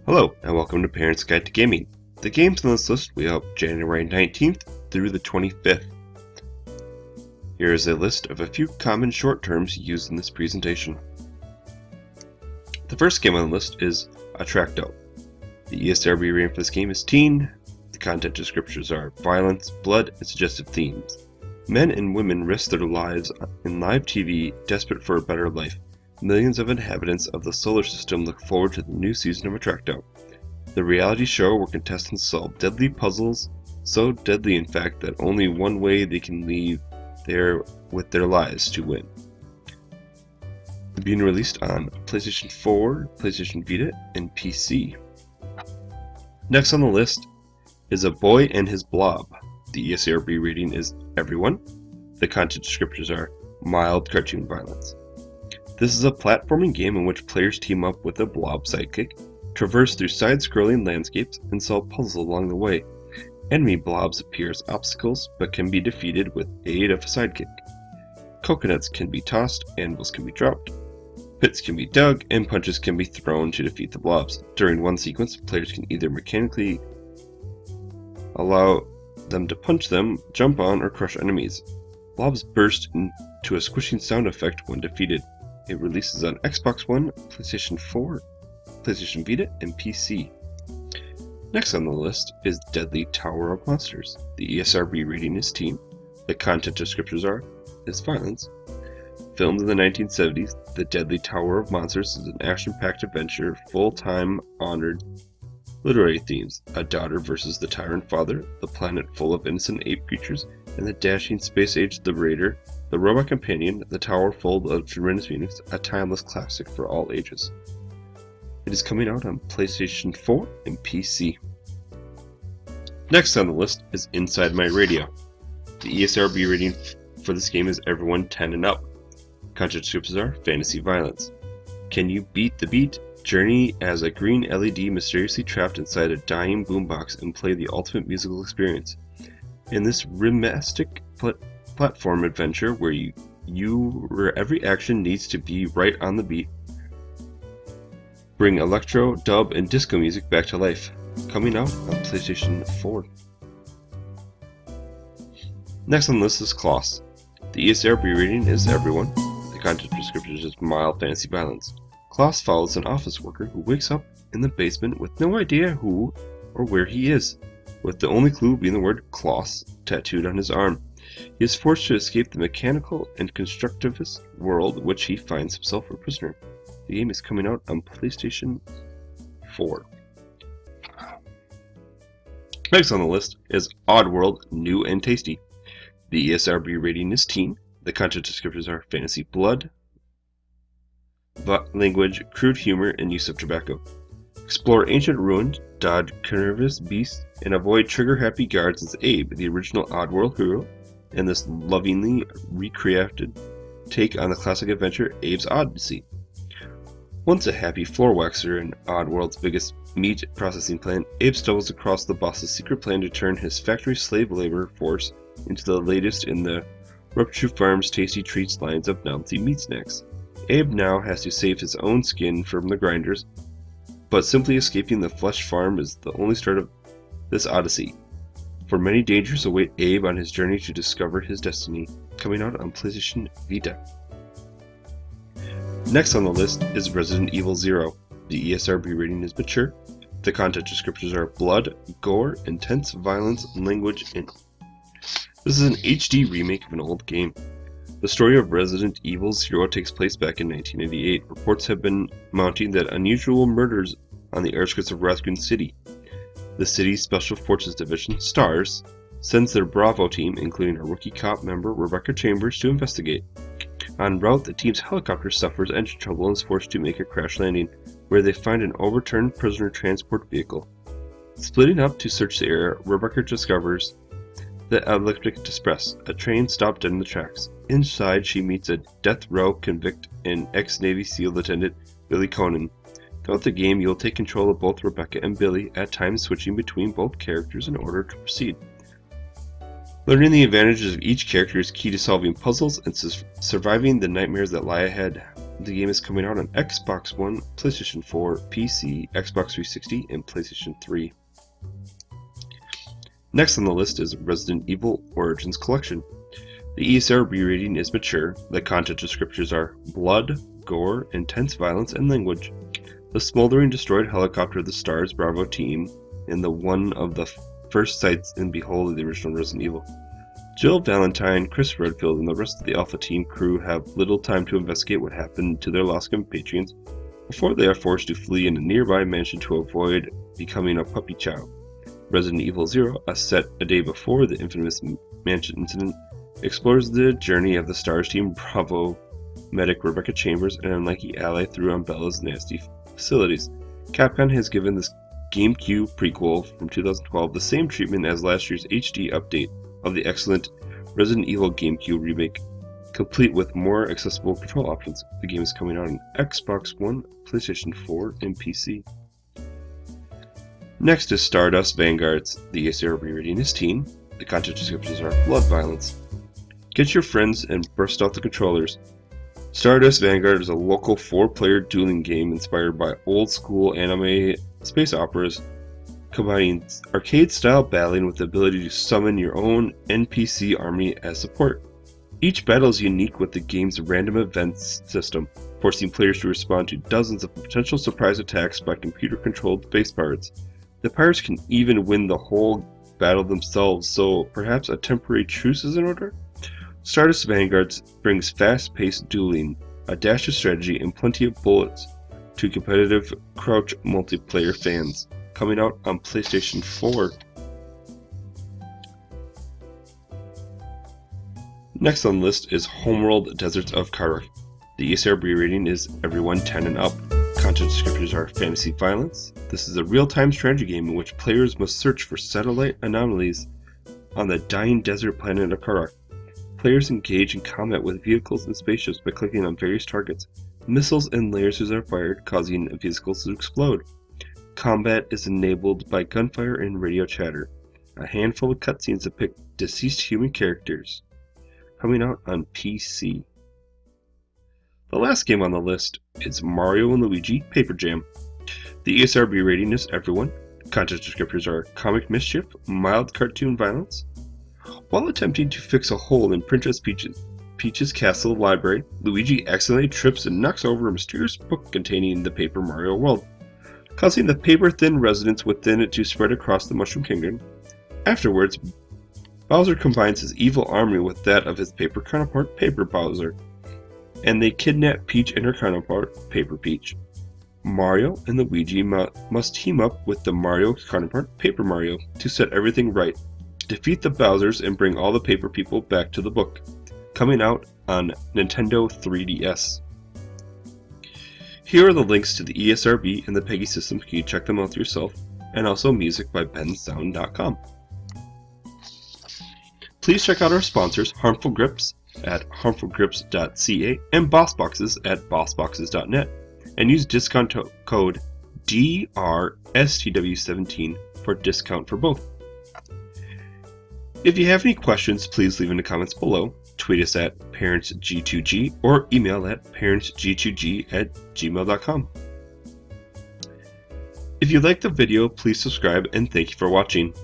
Hello, and welcome to Parents Guide to Gaming. The games on this list we have January 19th through the 25th. Here is a list of a few common short terms used in this presentation. The first game on the list is Attracto. The ESRB rating for this game is teen. The content descriptors are violence, blood, and suggestive themes. Men and women risk their lives in live TV, desperate for a better life. Millions of inhabitants of the solar system look forward to the new season of Attracto, the reality show where contestants solve deadly puzzles, so deadly in fact that only one way they can leave there with their lives to win. Being released on PlayStation 4, PlayStation Vita, and PC. Next on the list is A Boy and His Blob. The ESRB rating is Everyone. The content descriptors are mild cartoon violence. This is a platforming game in which players team up with a blob sidekick, traverse through side-scrolling landscapes, and solve puzzles along the way. Enemy blobs appear as obstacles, but can be defeated with aid of a sidekick. Coconuts can be tossed, anvils can be dropped, pits can be dug, and punches can be thrown to defeat the blobs. During one sequence, players can either mechanically allow them to punch them, jump on, or crush enemies. Blobs burst into a squishing sound effect when defeated. It releases on Xbox One, PlayStation 4, PlayStation Vita, and PC. Next on the list is Deadly Tower of Monsters. The ESRB rating is teen. The content descriptors is violence. Filmed in the 1970s, The Deadly Tower of Monsters is an action-packed adventure, full-time honored literary themes: a daughter versus the tyrant father, the planet full of innocent ape creatures, and the dashing space-age liberator, the robot companion, the tower full of tremendous mutants, a timeless classic for all ages. It is coming out on PlayStation 4 and PC. Next on the list is Inside My Radio. The ESRB rating for this game is Everyone 10 and up. Content descriptors are fantasy violence. Can you beat the beat? Journey as a green LED mysteriously trapped inside a dying boombox and play the ultimate musical experience. In this rhythmic platform adventure where every action needs to be right on the beat, bring electro, dub, and disco music back to life. Coming out on PlayStation 4. Next on the list is Kloss. The ESRB rating is Everyone. The content description is mild fantasy violence. Kloss follows an office worker who wakes up in the basement with no idea who or where he is, with the only clue being the word Kloss tattooed on his arm. He is forced to escape the mechanical and constructivist world which he finds himself a prisoner. The game is coming out on PlayStation 4. Next on the list is Oddworld New and Tasty. The ESRB rating is teen. The content descriptors are fantasy blood, language, crude humor, and use of tobacco. Explore ancient ruins, dodge carnivorous beasts, and avoid trigger-happy guards as Abe, the original Oddworld hero, in this lovingly recreated take on the classic adventure Abe's Odyssey. Once a happy floor waxer in Oddworld's biggest meat processing plant, Abe stumbles across the boss's secret plan to turn his factory slave labor force into the latest in the Rupture Farm's tasty treats lines of novelty meat snacks. Abe now has to save his own skin from the grinders, but simply escaping the flesh farm is the only start of this odyssey. For many dangers await Abe on his journey to discover his destiny, coming out on PlayStation Vita. Next on the list is Resident Evil 0. The ESRB rating is mature. The content descriptors are blood, gore, intense violence, language, and this is an HD remake of an old game. The story of Resident Evil 0 takes place back in 1988. Reports have been mounting that unusual murders on the outskirts of Raccoon City. The city's Special Forces Division, STARS, sends their Bravo team, including a rookie cop member, Rebecca Chambers, to investigate. En route, the team's helicopter suffers engine trouble and is forced to make a crash landing, where they find an overturned prisoner transport vehicle. Splitting up to search the area, Rebecca discovers the Electric Express, a train stopped dead in the tracks. Inside, she meets a death row convict and ex-Navy SEAL Lieutenant Billy Conan. Throughout the game, you'll take control of both Rebecca and Billy, at times switching between both characters in order to proceed. Learning the advantages of each character is key to solving puzzles and surviving the nightmares that lie ahead. The game is coming out on Xbox One, PlayStation 4, PC, Xbox 360, and PlayStation 3. Next on the list is Resident Evil Origins Collection. The ESRB rating is mature. The content descriptors are blood, gore, intense violence, and language. The smoldering destroyed helicopter of the STARS Bravo team in the one of the first sights and behold of the original Resident Evil. Jill Valentine, Chris Redfield, and the rest of the Alpha Team crew have little time to investigate what happened to their lost compatriots before they are forced to flee in a nearby mansion to avoid becoming a puppy chow. Resident Evil Zero, set a day before the infamous mansion incident, explores the journey of the STARS Team Bravo medic Rebecca Chambers, an unlucky ally through Umbrella's nasty facilities. Capcom has given this GameCube prequel from 2012 the same treatment as last year's HD update of the excellent Resident Evil GameCube remake, complete with more accessible control options. The game is coming out on Xbox One, PlayStation 4, and PC. Next is Stardust Vanguards. The ESRB rating is teen. The content descriptions are blood violence. Get your friends and burst out the controllers. Stardust Vanguard is a local 4-player dueling game inspired by old-school anime space operas, combining arcade-style battling with the ability to summon your own NPC army as support. Each battle is unique with the game's random events system, forcing players to respond to dozens of potential surprise attacks by computer-controlled space pirates. The pirates can even win the whole battle themselves, so perhaps a temporary truce is in order? Stardust Vanguard brings fast-paced dueling, a dash of strategy, and plenty of bullets to competitive crouch multiplayer fans. Coming out on PlayStation 4. Next on the list is Homeworld Deserts of Kharak. The ESRB rating is everyone 10 and up. Content descriptors are fantasy violence. This is a real-time strategy game in which players must search for satellite anomalies on the dying desert planet of Kharak. Players engage in combat with vehicles and spaceships by clicking on various targets. Missiles and lasers are fired, causing vehicles to explode. Combat is enabled by gunfire and radio chatter. A handful of cutscenes depict deceased human characters. Coming out on PC. The last game on the list is Mario & Luigi Paper Jam. The ESRB rating is everyone. Content descriptors are comic mischief, mild cartoon violence. While attempting to fix a hole in Princess Peach's castle library, Luigi accidentally trips and knocks over a mysterious book containing the Paper Mario world, causing the paper-thin residents within it to spread across the Mushroom Kingdom. Afterwards, Bowser combines his evil army with that of his paper counterpart, Paper Bowser, and they kidnap Peach and her counterpart, Paper Peach. Mario and Luigi must team up with the Mario counterpart, Paper Mario, to set everything right, defeat the Bowsers, and bring all the paper people back to the book. Coming out on Nintendo 3DS. Here are the links to the ESRB and the PEGI systems. You can check them out yourself, and also music by bensound.com. Please check out our sponsors, Harmful Grips at harmfulgrips.ca and BossBoxes at bossboxes.net, and use discount code DRSTW17 for discount for both. If you have any questions, please leave in the comments below. Tweet us at parentsg2g or email at parentsg2g@gmail.com. If you liked the video, please subscribe and thank you for watching.